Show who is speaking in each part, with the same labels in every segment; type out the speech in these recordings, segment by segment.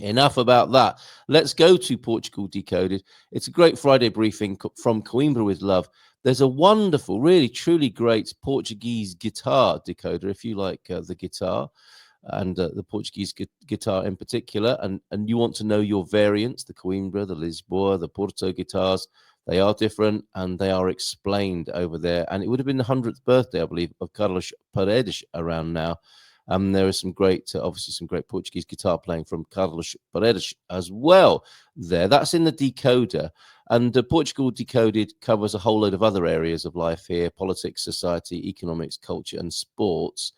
Speaker 1: Enough about that. Let's go to Portugal Decoded. It's a great Friday briefing from Coimbra with Love. There's a wonderful, really, truly great Portuguese guitar decoder, if you like the guitar and the Portuguese guitar in particular, and you want to know your variants, the Coimbra, the Lisboa, the Porto guitars. They are different and they are explained over there. And it would have been the 100th birthday, I believe, of Carlos Paredes around now. There is some great, obviously, some great Portuguese guitar playing from Carlos Paredes as well there. That's in the decoder. And Portugal Decoded covers a whole load of other areas of life here: politics, society, economics, culture, and sports.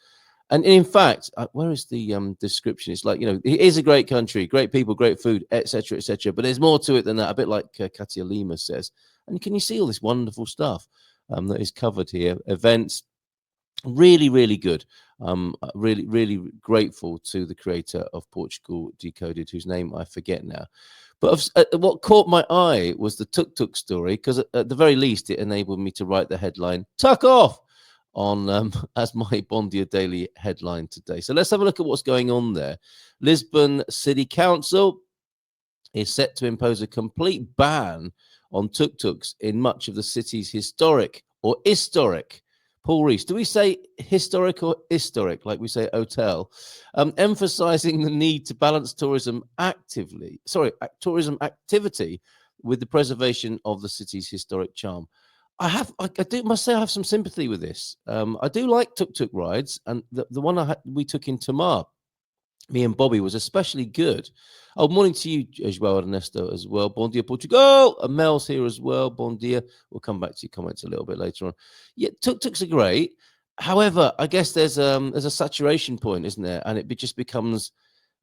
Speaker 1: And in fact, where is the description? It's like, it is a great country, great people, great food, etc., etc. But there's more to it than that, a bit like Katia Lima says. And can you see all this wonderful stuff that is covered here? Events, really, really good. Really, really grateful to the creator of Portugal Decoded, whose name I forget now. But what caught my eye was the tuk-tuk story, because at the very least, it enabled me to write the headline, "Tuck Off," on as my Bon Dia Daily headline today. So let's have a look at what's going on there. Lisbon City Council is set to impose a complete ban on tuk-tuks in much of the city's historic Paul Rees, do we say historic or historic, like we say hotel? Emphasizing the need to balance tourism activity with the preservation of the city's historic charm. I must say I have some sympathy with this. I do like tuk-tuk rides, and the one we took in Tamar, me and Bobby, was especially good. Oh, morning to you as well, Ernesto, as well. Bon dia, Portugal. And Mel's here as well. Bon dia. We'll come back to your comments a little bit later on. Yeah, tuk-tuks are great. However, I guess there's a saturation point, isn't there? And it just becomes,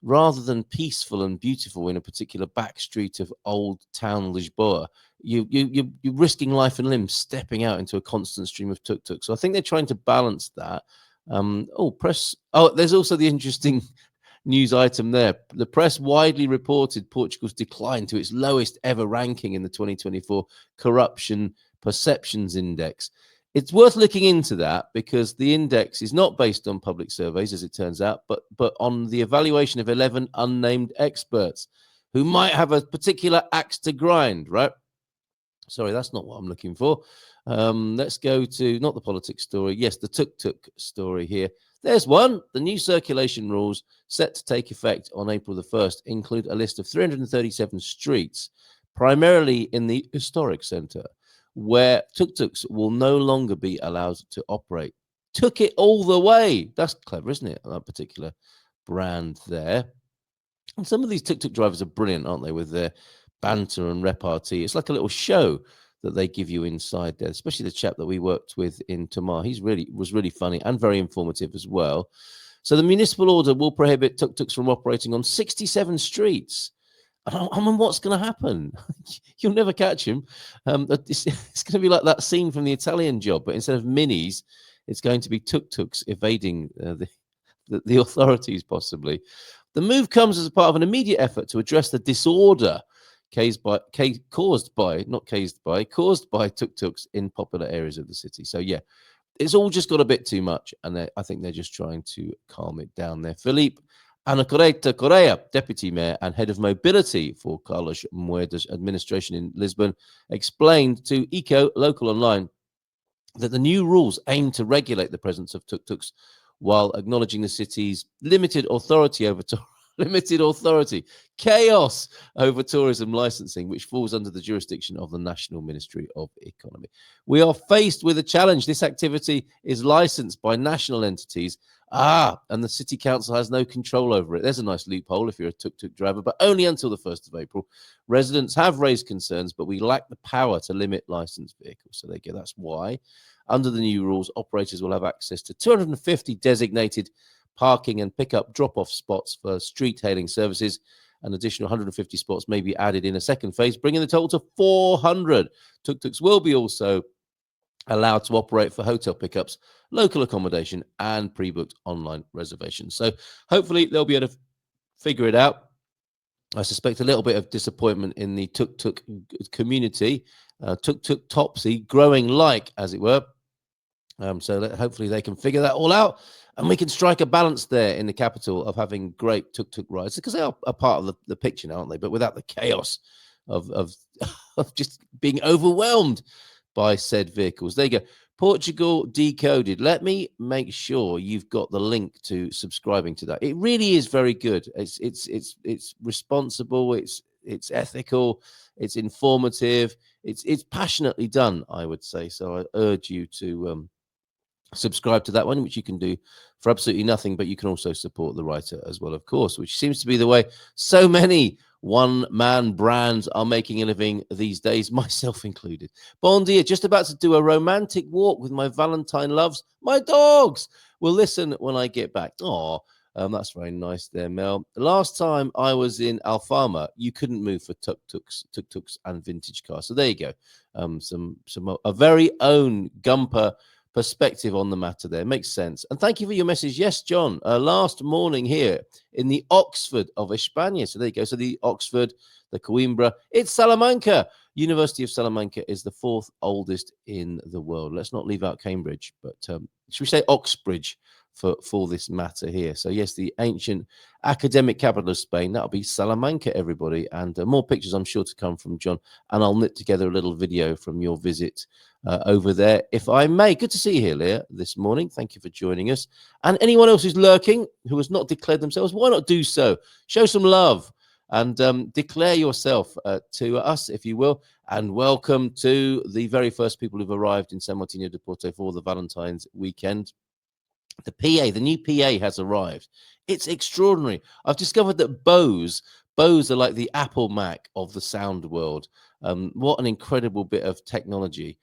Speaker 1: rather than peaceful and beautiful in a particular back street of old town Lisboa, you're risking life and limb stepping out into a constant stream of tuk-tuk. So I think they're trying to balance that. There's also the interesting news item there. The press widely reported Portugal's decline to its lowest ever ranking in the 2024 Corruption Perceptions Index. It's worth looking into that, because the index is not based on public surveys, as it turns out, but on the evaluation of 11 unnamed experts who might have a particular axe to grind, right? Sorry, that's not what I'm looking for. Let's go to, not the politics story. Yes, the tuk-tuk story here. There's one. The new circulation rules set to take effect on April the 1st include a list of 337 streets, primarily in the historic centre, where tuk-tuks will no longer be allowed to operate. Took it all the way. That's clever, isn't it? That particular brand there. And some of these tuk-tuk drivers are brilliant, aren't they, with their banter and repartee. It's like a little show that they give you inside there, especially the chap that we worked with in Tamar. Was really funny and very informative as well. So the municipal order will prohibit tuk-tuks from operating on 67 streets. I mean, what's going to happen? You'll never catch him. It's going to be like that scene from The Italian Job, but instead of minis, it's going to be tuk-tuks evading the authorities, possibly. The move comes as a part of an immediate effort to address the disorder caused by tuk-tuks in popular areas of the city. So, yeah, it's all just got a bit too much, and I think they're just trying to calm it down there. Felipe Anacoreta Correa, Deputy Mayor and Head of Mobility for Carlos Moeda's administration in Lisbon, explained to Eco Local Online that the new rules aim to regulate the presence of tuk-tuks while acknowledging the city's limited chaos over tourism licensing, which falls under the jurisdiction of the National Ministry of Economy. We are faced with a challenge. This activity is licensed by national entities, and the city council has no control over it. There's a nice loophole if you're a tuk-tuk driver, but only until the 1st of April. Residents have raised concerns, but we lack the power to limit licensed vehicles. So that's why, under the new rules, operators will have access to 250 designated parking and pick-up drop-off spots for street hailing services. An additional 150 spots may be added in a second phase, bringing the total to 400. Tuk-tuks will be also allowed to operate for hotel pickups, local accommodation, and pre-booked online reservations. So hopefully they'll be able to figure it out. I suspect a little bit of disappointment in the tuk-tuk community. Tuk-tuk topsy growing, like, as it were. So hopefully they can figure that all out And we can strike a balance there in the capital of having great tuk-tuk rides, because they are a part of the picture now, aren't they? But without the chaos of of just being overwhelmed by said vehicles. There you go. Portugal Decoded. Let me make sure you've got the link to subscribing to that. It really is very good. It's responsible. It's ethical. It's informative. It's passionately done, I would say. So I urge you to subscribe to that one, which you can do for absolutely nothing, but you can also support the writer as well, of course, which seems to be the way so many one-man brands are making a living these days, myself included. Bon dia, just about to do a romantic walk with my Valentine loves, my dogs. Will listen when I get back. Oh, that's very nice there, Mel. Last time I was in Alfama, you couldn't move for tuk-tuks and vintage cars. So there you go. A very own Gumper perspective on the matter there. Makes sense. And thank you for your message. Yes, John, last morning here in the Oxford of España. So there you go. So the Oxford, the Coimbra, it's Salamanca. University of Salamanca is the 4th oldest in the world. Let's not leave out Cambridge, but should we say Oxbridge for this matter here? So yes, the ancient academic capital of Spain, that'll be Salamanca, everybody. And more pictures I'm sure to come from John, and I'll knit together a little video from your visit over there, if I may. Good to see you here, Leah, this morning. Thank you for joining us. And anyone else who's lurking, who has not declared themselves, why not do so? Show some love and declare yourself to us, if you will. And welcome to the very first people who've arrived in San Martino de Porto for the Valentine's weekend. The new PA has arrived. It's extraordinary. I've discovered that Bose are like the Apple Mac of the sound world. What an incredible bit of technology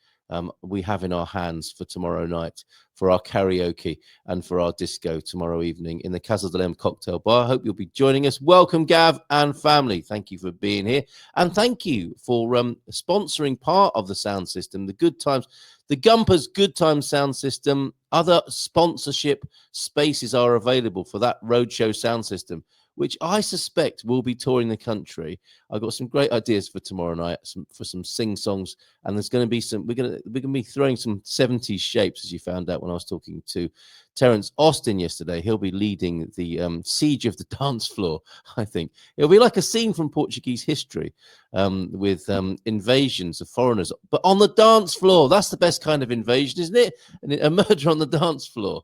Speaker 1: we have in our hands for tomorrow night, for our karaoke and for our disco tomorrow evening in the Casa de Lem cocktail bar. I hope you'll be joining us. Welcome, Gav and family. Thank you for being here. And thank you for sponsoring part of the sound system, the Good Times, the Gumpers Good Times sound system. Other sponsorship spaces are available for that roadshow sound system, which I suspect will be touring the country. I've got some great ideas for tomorrow night, for some sing-songs, and there's going to be some. We're going to be throwing some 70s shapes, as you found out when I was talking to Terence Austin yesterday. He'll be leading the siege of the dance floor. I think it'll be like a scene from Portuguese history, with invasions of foreigners, but on the dance floor. That's the best kind of invasion, isn't it? And a murder on the dance floor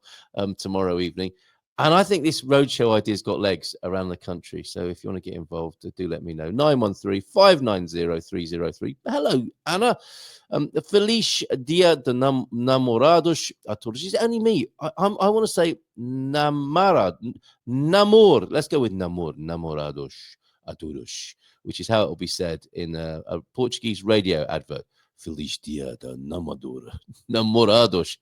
Speaker 1: tomorrow evening. And I think this roadshow idea's got legs around the country. So if you want to get involved, do let me know. 913-590-303. Hello, Anna. Feliz Dia de Namorados. I told her, she's only me. I want to say namor. Let's go with namor. Namorados. Adoros, which is how it will be said in a Portuguese radio advert. Feliz Dia de Namorados. Namorados.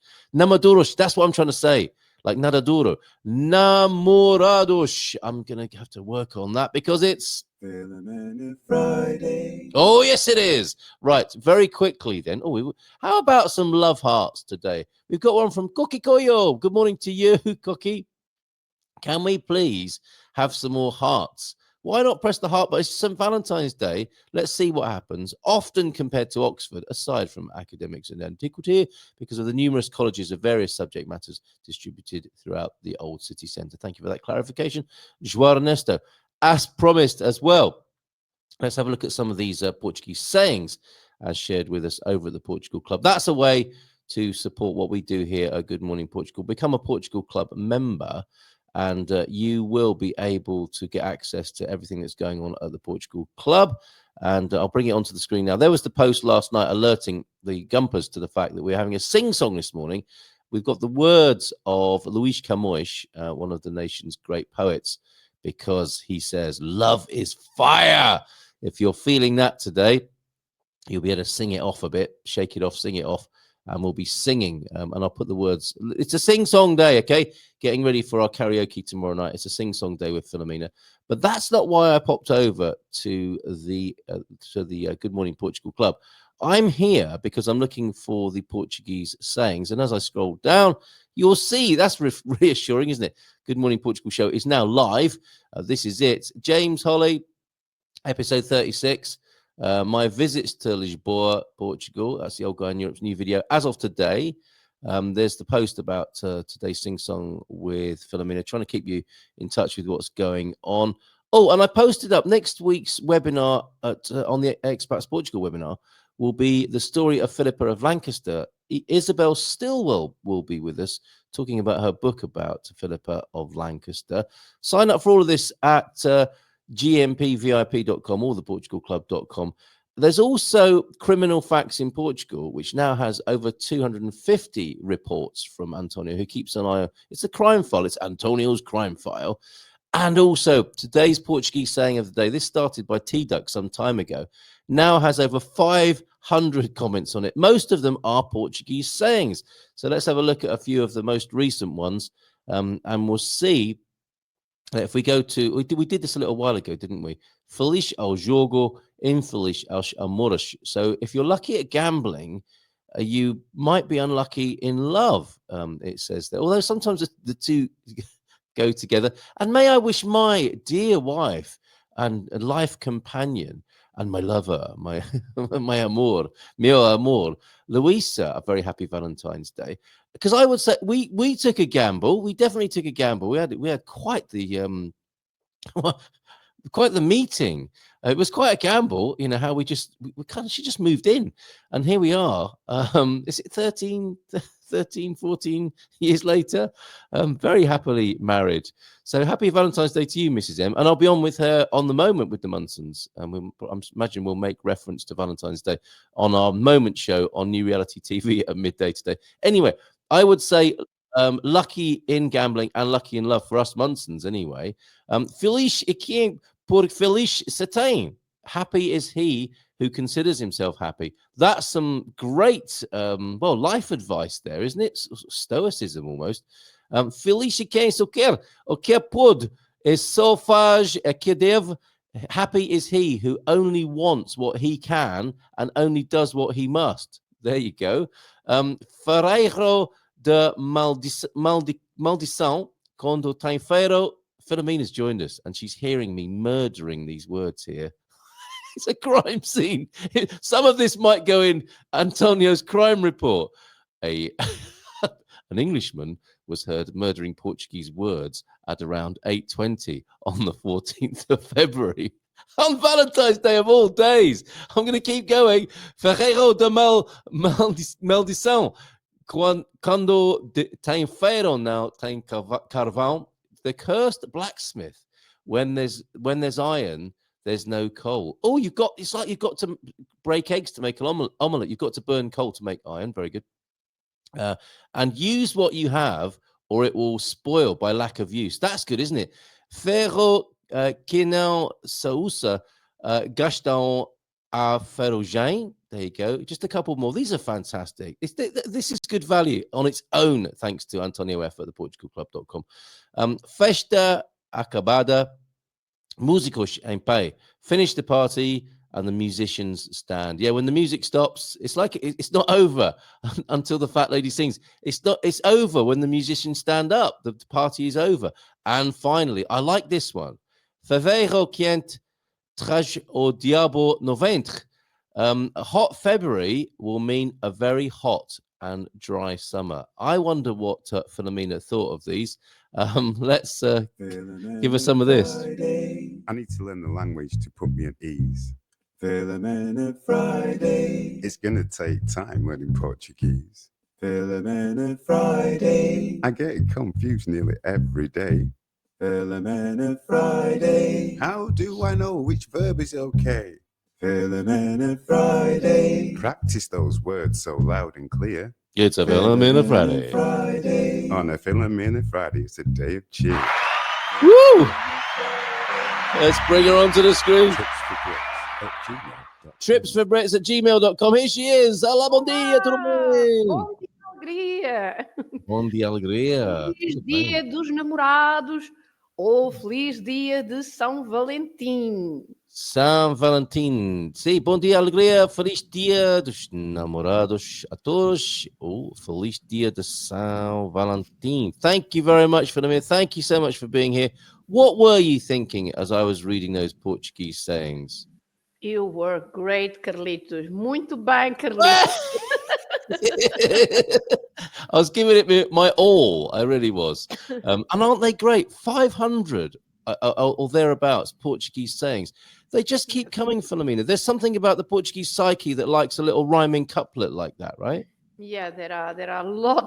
Speaker 1: That's what I'm trying to say. Like nada duro. Namorados. I'm going to have to work on that because it's Friday. Oh, yes, it is. Right. Very quickly then. Oh, how about some love hearts today? We've got one from Cookie Koyo. Good morning to you, Cookie. Can we please have some more hearts? Why not press the heart button? It's St. Valentine's Day. Let's see what happens. Often compared to Oxford, aside from academics and antiquity, because of the numerous colleges of various subject matters distributed throughout the old city centre. Thank you for that clarification. João Ernesto, as promised as well. Let's have a look at some of these Portuguese sayings as shared with us over at the Portugal Club. That's a way to support what we do here at Good Morning Portugal. Become a Portugal Club member, and you will be able to get access to everything that's going on at the Portugal Club. And I'll bring it onto the screen now. There was the post last night alerting the Gumpers to the fact that we're having a sing-song this morning. We've got the words of Luis Camões, one of the nation's great poets, because he says, love is fire. If you're feeling that today, you'll be able to sing it off a bit, shake it off, sing it off. And we'll be singing, and I'll put the words. It's a sing-song day, okay? Getting ready for our karaoke tomorrow night. It's a sing-song day with Philomena. But that's not why I popped over to the Good Morning Portugal Club. I'm here because I'm looking for the Portuguese sayings. And as I scroll down, you'll see, that's reassuring, isn't it? Good Morning Portugal show is now live. This is it. James Holly, episode 36. My visits to Lisbon, Portugal. That's the old guy in Europe's new video. As of today, There's the post about today's sing-song with Philomena, trying to keep you in touch with what's going on. Oh, and I posted up next week's webinar on the Expats Portugal webinar will be the story of Philippa of Lancaster. Isabel Stillwell will be with us talking about her book about Philippa of Lancaster. Sign up for all of this at gmpvip.com or theportugalclub.com. There's also Criminal Facts in Portugal, which now has over 250 reports from Antonio, who keeps an eye on. It's a crime file. It's Antonio's crime file. And also today's Portuguese saying of the day, this started by TUK some time ago, now has over 500 comments on it. Most of them are Portuguese sayings. So let's have a look at a few of the most recent ones, and we'll see if we go to, we did this a little while ago, didn't we? Feliz ao jogo, infeliz aos amores. So if you're lucky at gambling, you might be unlucky in love, it says there. Although sometimes the two go together. And may I wish my dear wife and life companion and my lover, my my amor, mio amor, Luisa, a very happy Valentine's Day. Because I would say we took a gamble. We definitely took a gamble. We had quite the quite the meeting. It was quite a gamble, you know, how we kind of, she just moved in and here we are. Is it 13, 14 years later? Very happily married. So happy Valentine's Day to you, Mrs. M. And I'll be on with her on the moment with the Munsons. And I imagine we'll make reference to Valentine's Day on our moment show on New Reality TV at midday today. Anyway, I would say lucky in gambling and lucky in love for us Munsons anyway. Feliz e quem por feliz se tem. Happy is he who considers himself happy. That's some great, life advice there, isn't it? Stoicism almost. Feliz e quem só quer, o que pode, e só faz o que deve. Happy is he who only wants what he can and only does what he must. There you go. Ferreiro de maldição, quando tem feiro. Philomena's joined us and she's hearing me murdering these words here. It's a crime scene. Some of this might go in Antonio's crime report. An Englishman was heard murdering Portuguese words at around 8:20 on the 14th of February. On Valentine's Day of all days. I'm going to keep going. Ferreiro de maldição. Quando tem ferro, now tem carvão. The cursed blacksmith. When there's iron, there's no coal. Oh, it's like you've got to break eggs to make an omelette. You've got to burn coal to make iron. Very good. And use what you have, or it will spoil by lack of use. That's good, isn't it? Ferro que não se usa, gastão a ferrugem. There you go. Just a couple more. These are fantastic. This is good value on its own, thanks to Antonio F at theportugalclub.com. Festa acabada, músicos em pé. Finish the party and the musicians stand. Yeah, when the music stops, it's like it's not over until the fat lady sings. It's over when the musicians stand up. The party is over. And finally, I like this one. Fevereiro quente traz o diabo no ventre. A hot February will mean a very hot and dry summer. I wonder what Philomena thought of these. Let's give us some of this.
Speaker 2: I need to learn the language to put me at ease. Philomena Friday. It's gonna take time learning Portuguese. Philomena Friday. I get confused nearly every day. Philomena Friday. How do I know which verb is okay? Philomena Friday. Practice those words so loud and clear.
Speaker 1: It's a Philomena Friday.
Speaker 2: On a Philomena Friday, it's a day of cheer.
Speaker 1: Woo! Let's bring her onto the screen.
Speaker 2: Trips for Brits at
Speaker 1: Tripsforbrits@gmail.com. Here she is. Olá, bom dia, tudo bem?
Speaker 3: Bom dia, alegria.
Speaker 1: Bom dia, alegria.
Speaker 3: Feliz
Speaker 1: Tudo
Speaker 3: dia
Speaker 1: bem?
Speaker 3: dos namorados ou feliz dia de São Valentim.
Speaker 1: São Valentim. Sim, bom dia, alegria. Feliz dia dos namorados a todos. Oh, feliz dia de São Valentim. Thank you very much, Philomena. Thank you so much for being here. What were you thinking as I was reading those Portuguese sayings?
Speaker 3: You were great, Carlitos. Muito bem, Carlitos.
Speaker 1: I was giving it my all. I really was. And aren't they great? 500 or thereabouts Portuguese sayings. They just keep coming, Philomena. There's something about the Portuguese psyche that likes a little rhyming couplet like that, right?
Speaker 3: Yeah, there are lots